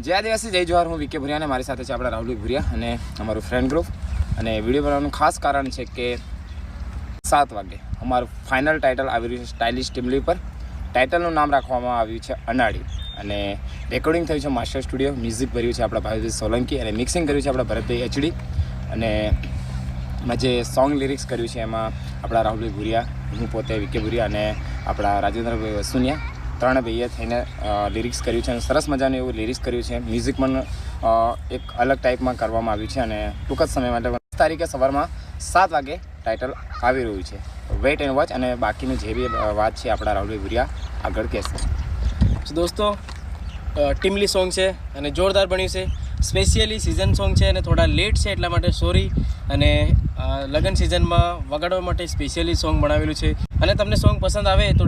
જય આદિવાસી જય જવાહર. હું વિકે ભુરિયા અને મારી સાથે છે આપણા રાહુલ ભુરિયા અને અમારું ફ્રેન્ડ ગ્રુપ. અને વિડીયો બનાવવાનું ખાસ કારણ છે કે 7 વાગે અમારું ફાઇનલ ટાઇટલ આવી રહ્યું છે સ્ટાઇલિશ ટીમલી પર. ટાઇટલનું નામ રાખવામાં આવ્યું છે અનાડી અને રેકોર્ડિંગ થયું છે માસ્ટર સ્ટુડિયો. મ્યુઝિક ભર્યું છે આપણા ભાવેશ સોલંકી અને મિક્સિંગ કર્યું છે આપણા ભરતભાઈ એચડી. અને એમાં જે સોંગ લિરિક્સ કર્યું છે એમાં આપણા રાહુલ ભુરિયા, હું પોતે વિકે ભુરિયા અને આપણા રાજેન્દ્રભાઈ વસુનિયા ત્રણે ભાઈએ થઈને લિરિક્સ કર્યું છે અને સરસ મજાનું એવું લિરિક્સ કર્યું છે. મ્યુઝિક પણ એક અલગ ટાઈપમાં કરવામાં આવ્યું છે અને ટૂંક જ સમય માટે 10 તારીખે સવારમાં 7 વાગે ટાઇટલ આવી રહ્યું છે. Weight and watch. અને બાકીની જે બી વાત છે આપણા રાહુલ ભુરિયા આગળ કહેશે. તો દોસ્તો ટીમલી સોંગ છે અને જોરદાર બન્યું છે. સ્પેશિયલી સિઝન સોંગ છે અને થોડા લેટ છે એટલા માટે સોરી. અને લગ્ન સિઝનમાં વગાડવા માટે સ્પેશિયલી સોંગ બનાવેલું છે અને તમને સોંગ પસંદ આવે તો